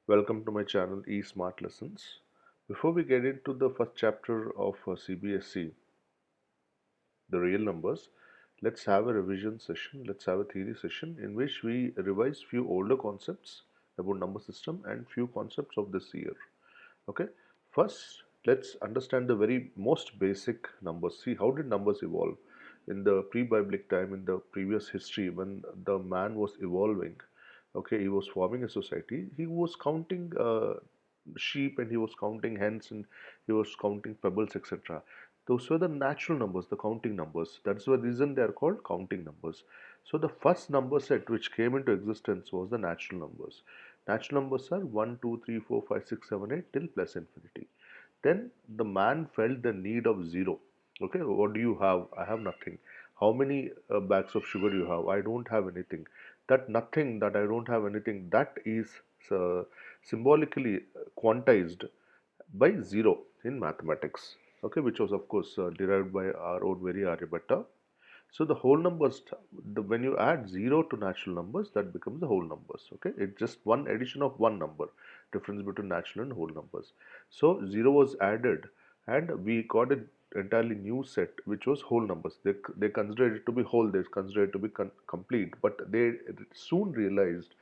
Welcome to my channel eSmart Lessons. Before we get into the first chapter of CBSE, the real numbers, let's have a revision session. Let's have a theory session in which we revise few older concepts about number system and few concepts of this year. Okay, first let's understand the very most basic numbers. See, how did numbers evolve in the pre-biblic time, in the previous history when the man was evolving. Okay, he was forming a society. He was counting sheep, and he was counting hens, and he was counting pebbles, etc. Those were the natural numbers, the counting numbers. That's the reason they are called counting numbers. So the first number set which came into existence was the natural numbers. Natural numbers are 1, 2, 3, 4, 5, 6, 7, 8 till plus infinity. Then the man felt the need of zero. Okay, what do you have? I have nothing. How many bags of sugar you have? I don't have anything. That nothing, that I don't have anything, that is uh, symbolically quantized by zero in mathematics. Okay, which was of course derived by our own very Aryabhatta. So the whole numbers, when you add 0 to natural numbers, that becomes the whole numbers. Okay, it's just one addition of one number, difference between natural and whole numbers. So 0 was added, and we got an entirely new set which was whole numbers. They considered it to be whole, they considered it to be complete, but they soon realized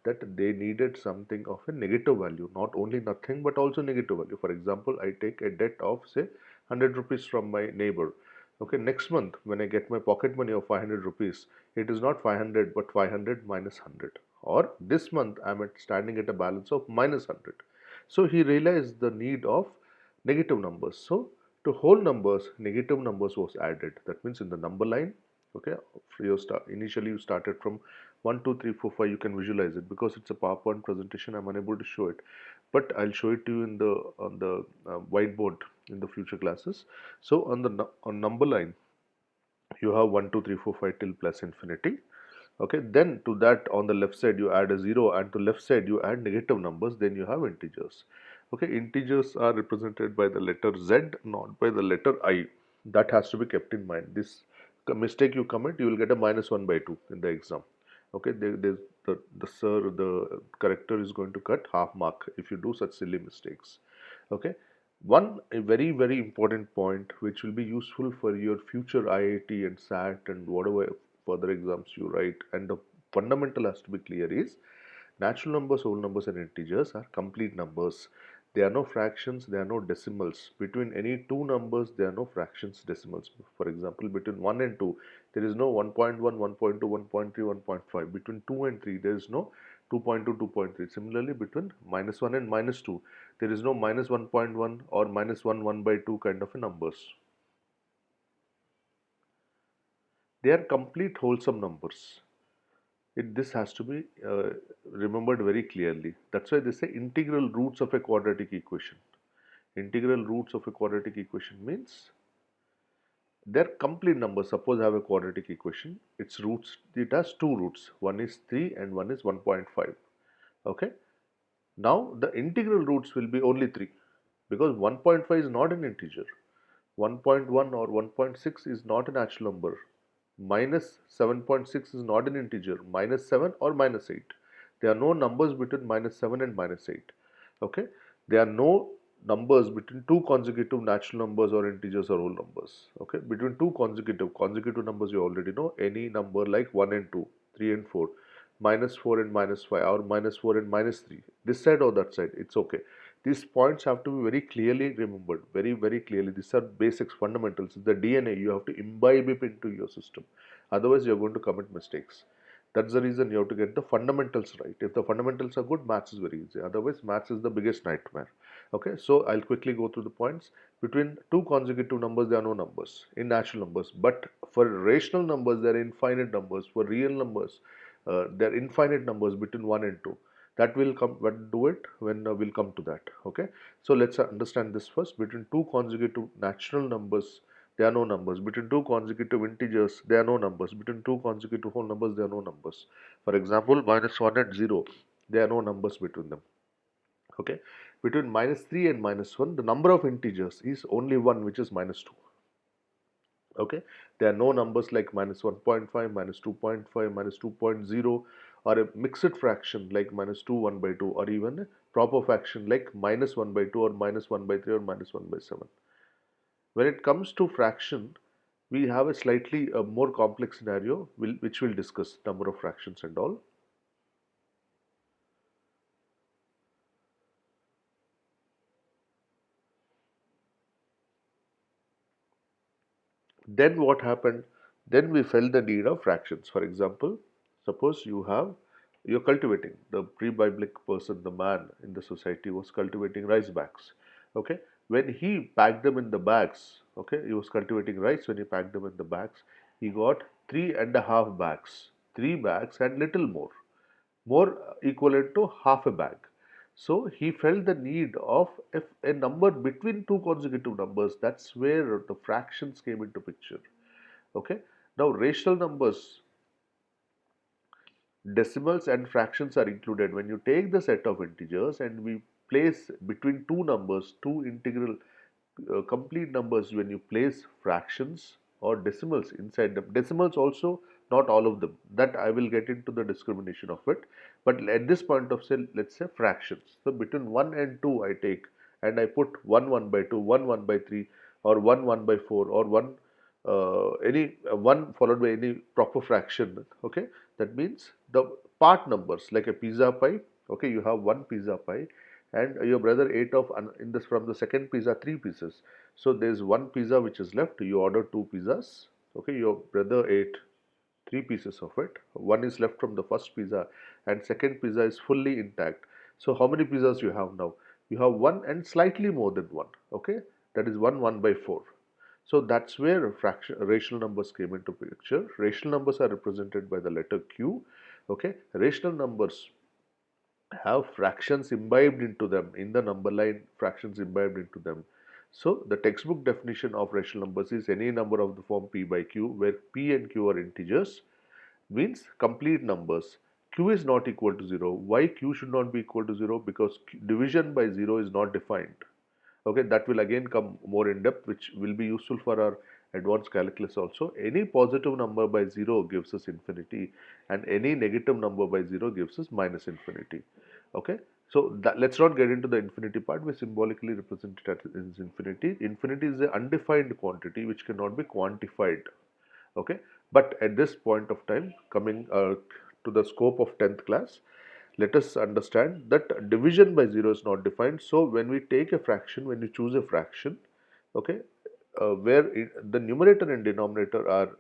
that they needed something of a negative value, not only nothing but also negative value. For example, I take a debt of say 100 rupees from my neighbor. Okay, next month when I get my pocket money of 500 rupees, it is not 500 but 500 minus 100. Or this month I am standing at a balance of minus 100. So he realized the need of negative numbers. So to whole numbers, negative numbers was added. That means in the number line, okay, initially you started from 1, 2, 3, 4, 5. You can visualize it because it's a PowerPoint presentation. I'm unable to show it, but I'll show it to you in the on the whiteboard in the future classes. So on the on number line, you have 1, 2, 3, 4, 5 till plus infinity. Okay, then to that on the left side you add a 0, and to left side you add negative numbers, then you have integers. Okay, integers are represented by the letter Z, not by the letter I. That has to be kept in mind. This mistake you commit, you will get a minus 1 by 2 in the exam. Okay, the corrector is going to cut half mark if you do such silly mistakes. Okay, one a very important point which will be useful for your future IIT and SAT and whatever further exams you write, and the fundamental has to be clear, is natural numbers, whole numbers and integers are complete numbers. There are no fractions, there are no decimals. Between any two numbers, there are no fractions, decimals. For example, between 1 and 2, there is no 1.1, 1.2, 1.3, 1.5. Between 2 and 3, there is no 2.2, 2.3. Similarly, between minus 1 and minus 2, there is no minus 1.1 or minus 1, 1 by 2 kind of a numbers. They are complete wholesome numbers. This has to be remembered very clearly. That's why they say integral roots of a quadratic equation. Integral roots of a quadratic equation means they're complete numbers. Suppose I have a quadratic equation. Its roots, it has two roots. One is 3 and one is 1.5. Okay. Now the integral roots will be only 3 because 1.5 is not an integer. 1.1 or 1.6 is not a natural number. Minus 7.6 is not an integer. Minus 7 or minus 8. There are no numbers between minus 7 and minus 8. Okay. There are no numbers between two consecutive natural numbers or integers or whole numbers. Okay. Between two consecutive numbers, you already know any number like 1 and 2, 3 and 4, minus 4 and minus 5, or minus 4 and minus 3. This side or that side, it's okay. These points have to be very clearly remembered, very clearly. These are basics, fundamentals. The DNA, you have to imbibe it into your system. Otherwise, you're going to commit mistakes. That's the reason you have to get the fundamentals right. If the fundamentals are good, maths is very easy. Otherwise, maths is the biggest nightmare. Okay, so I'll quickly go through the points. Between two consecutive numbers, there are no numbers in natural numbers. But for rational numbers, there are infinite numbers. For real numbers, there are infinite numbers between 1 and 2. That will come, but do it when we'll come to that. Okay, so let's understand this first. Between two consecutive natural numbers, there are no numbers. Between two consecutive integers, there are no numbers. Between two consecutive whole numbers, there are no numbers. For example, minus 1 and 0, there are no numbers between them. Okay, between minus 3 and minus 1, the number of integers is only one, which is minus 2. Okay, there are no numbers like minus 1.5, minus 2.5, minus 2.0, or a mixed fraction like minus 2, 1 by 2, or even proper fraction like minus 1 by 2 or minus 1 by 3 or minus 1 by 7. When it comes to fraction, we have a slightly more complex scenario which we'll discuss, number of fractions and all. Then what happened? Then we felt the need of fractions. For example, suppose you're cultivating, the pre-biblic person, the man in the society was cultivating rice bags. Okay, when he packed them in the bags, okay, he was cultivating rice. When he packed them in the bags, he got 3.5 bags, 3 bags and little more equivalent to half a bag. So he felt the need of a number between two consecutive numbers. That's where the fractions came into picture. Okay. Now rational numbers, decimals and fractions are included. When you take the set of integers and we place between two numbers, two integral complete numbers, when you place fractions or decimals inside them, decimals also, not all of them, that I will get into the discrimination of it, but at this point of say, let's say fractions. So between 1 and 2 I take and I put 1 1 by 2, 1 1 by 3 or 1 1 by 4 or 1 any 1 followed by any proper fraction. Okay, that means the part numbers like a pizza pie. Okay, you have one pizza pie and your brother ate off in this from the second pizza 3 pieces. So there is one pizza which is left. You order 2 pizzas. Okay, your brother ate 3 pieces of it. One is left from the first pizza and second pizza is fully intact. So how many pizzas you have now? You have one and slightly more than one. Okay, that is 1 1 by 4. So that's where rational numbers came into picture. Rational numbers are represented by the letter Q. Okay, rational numbers have fractions imbibed into them. In the number line, fractions imbibed into them. So the textbook definition of rational numbers is any number of the form p by q where p and q are integers, means complete numbers. Q is not equal to 0. Why Q should not be equal to 0? Because division by 0 is not defined. Okay, that will again come more in depth, which will be useful for our advanced calculus also. Any positive number by 0 gives us infinity and any negative number by 0 gives us minus infinity. Okay, so let's not get into the infinity part. We symbolically represent it as infinity. Infinity is an undefined quantity which cannot be quantified. Okay, but at this point of time, coming to the scope of 10th class, let us understand that division by 0 is not defined. So when we take a fraction, when you choose a fraction, okay, where the numerator and denominator are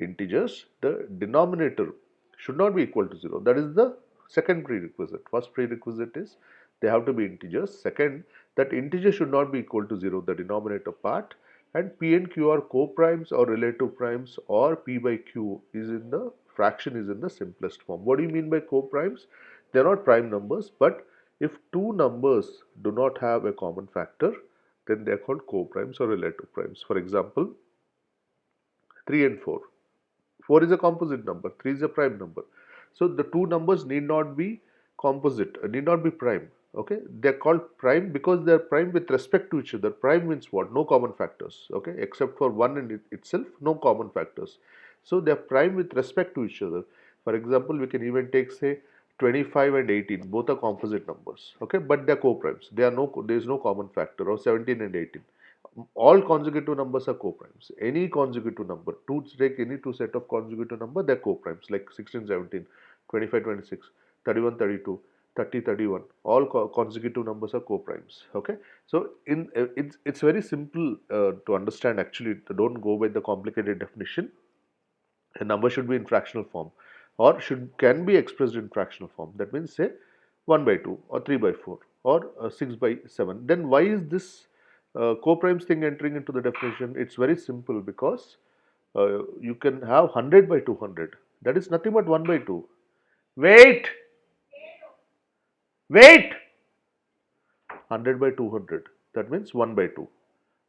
integers, the denominator should not be equal to 0. That is the second prerequisite. First prerequisite is they have to be integers. Second, that integer should not be equal to 0, the denominator part, and p and q are co-primes or relative primes, or p by q is in the fraction is in the simplest form. What do you mean by co-primes? They are not prime numbers, but if two numbers do not have a common factor, then they are called co-primes or relative primes. For example, 3 and 4. 4 is a composite number, 3 is a prime number. So the two numbers need not be composite, need not be prime. Okay, they are called prime because they are prime with respect to each other. Prime means what? No common factors. Okay, except for one in itself, no common factors. So they are prime with respect to each other. For example, we can even take say 25 and 18. Both are composite numbers. Okay, but they are co-primes. There is no common factor. Or 17 and 18. All consecutive numbers are co-primes. Any consecutive number, take any two set of consecutive number, they're co-primes like 16, 17, 25, 26, 31, 32, 30, 31. All consecutive numbers are co-primes. Okay, so it's very simple to understand. Actually, don't go by the complicated definition. A number should be in fractional form, or can be expressed in fractional form. That means say 1 by 2 or 3 by 4 or 6 by 7. Then why is this co-primes thing entering into the definition? It's very simple because you can have 100 by 200. That is nothing but 1 by 2. Wait! Wait! 100 by 200. That means 1 by 2.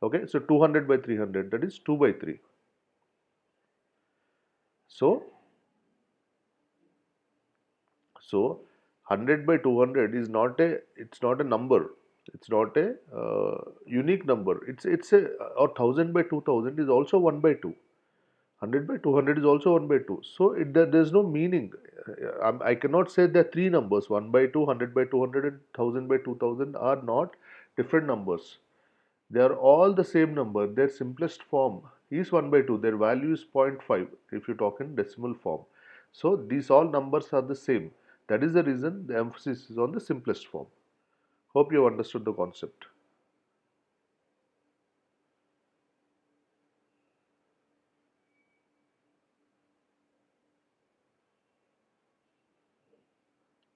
Okay, so 200 by 300. That is 2 by 3. So, So 100 by 200 is not a number. It's not a unique number. It's a or 1000 by 2000 is also 1 by 2. 100 by 200 is also 1 by 2. So there's no meaning. I cannot say that three numbers 1 by 2, 100 by 200 and 1000 by 2000 are not different numbers. They are all the same number. Their simplest form is 1 by 2. Their value is 0.5 if you talk in decimal form. So these all numbers are the same. That is the reason the emphasis is on the simplest form. Hope you have understood the concept.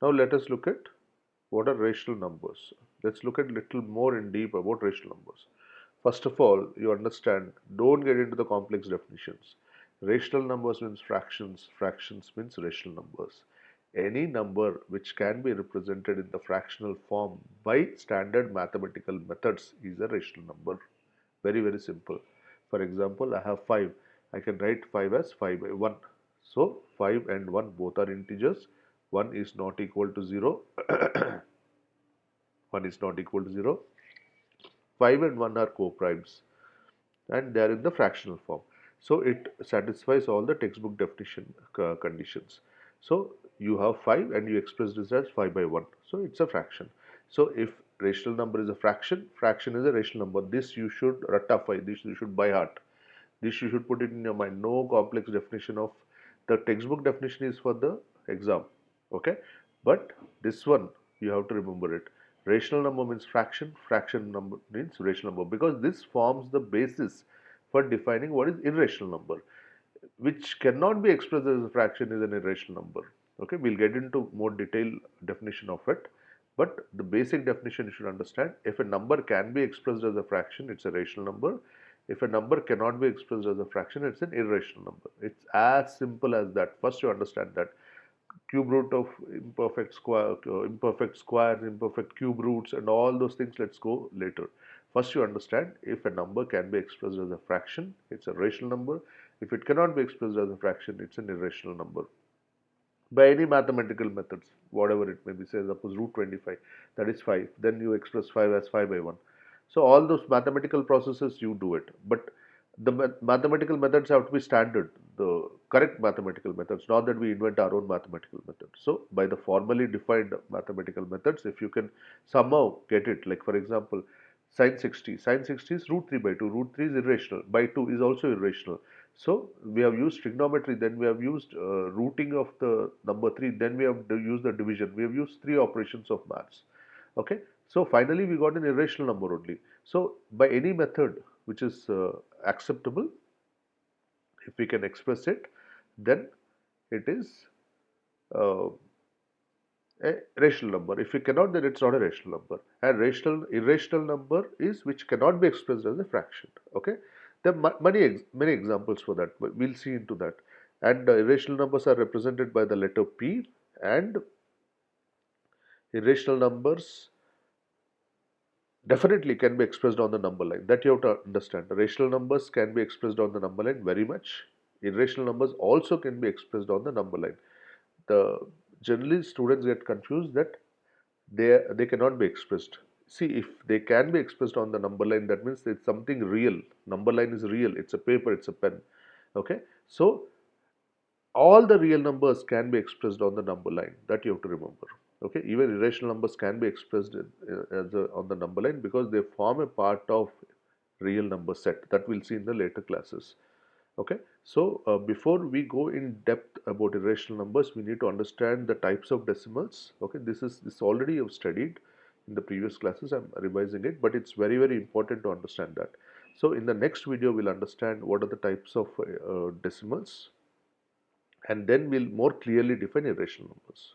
Now let us look at what are rational numbers. Let's look at little more in deep about rational numbers. First of all, you understand, don't get into the complex definitions. Rational numbers means fractions, fractions means rational numbers. Any number which can be represented in the fractional form by standard mathematical methods is a rational number. Very, very simple. For example, I have 5. I can write 5 as 5 by 1. So 5 and 1 both are integers. 1 is not equal to 0. 1 is not equal to 0. 5 and 1 are co-primes and they are in the fractional form. So it satisfies all the textbook definition conditions. So you have 5 and you express this as 5 by 1. So it's a fraction. So if rational number is a fraction, fraction is a rational number. This you should ratify, this you should by heart. This you should put it in your mind. No complex definition of the textbook definition is for the exam. Okay, but this one you have to remember it. Rational number means fraction, fraction number means rational number, because this forms the basis for defining what is irrational number, which cannot be expressed as a fraction is an irrational number. Okay, we'll get into more detailed definition of it, but the basic definition you should understand: if a number can be expressed as a fraction, it's a rational number. If a number cannot be expressed as a fraction, it's an irrational number. It's as simple as that. First you understand that cube root of imperfect square, imperfect squares, imperfect cube roots, and all those things. Let's go later. First, you understand if a number can be expressed as a fraction, it's a rational number. If it cannot be expressed as a fraction, it's an irrational number. By any mathematical methods, whatever it may be, say suppose root 25, that is 5, then you express 5 as 5 by 1. So all those mathematical processes you do it, but the mathematical methods have to be standard, the correct mathematical methods, not that we invent our own mathematical methods. So by the formally defined mathematical methods, if you can somehow get it, like for example, sine 60, sine 60 is root 3 by 2, root 3 is irrational, by 2 is also irrational. So we have used trigonometry, then we have used rooting of the number 3, then we have used the division, we have used 3 operations of maths. Okay, so finally we got an irrational number only. So by any method which is acceptable, if we can express it, then it is uh, a rational number. If we cannot, then it's not a rational number. And irrational number is which cannot be expressed as a fraction. Okay, there are many examples for that. But we'll see into that. And irrational numbers are represented by the letter P, and irrational numbers definitely can be expressed on the number line. That you have to understand. Rational numbers can be expressed on the number line very much. Irrational numbers also can be expressed on the number line. The generally students get confused that they cannot be expressed. See, if they can be expressed on the number line, that means it's something real. Number line is real. It's a paper, it's a pen. Okay, so all the real numbers can be expressed on the number line. That you have to remember. Okay, even irrational numbers can be expressed on the number line because they form a part of real number set. That we'll see in the later classes. Okay, so before we go in depth about irrational numbers, we need to understand the types of decimals. Okay, this already you've studied in the previous classes. I'm revising it, but it's very important to understand that. So in the next video, we'll understand what are the types of decimals, and then we'll more clearly define irrational numbers.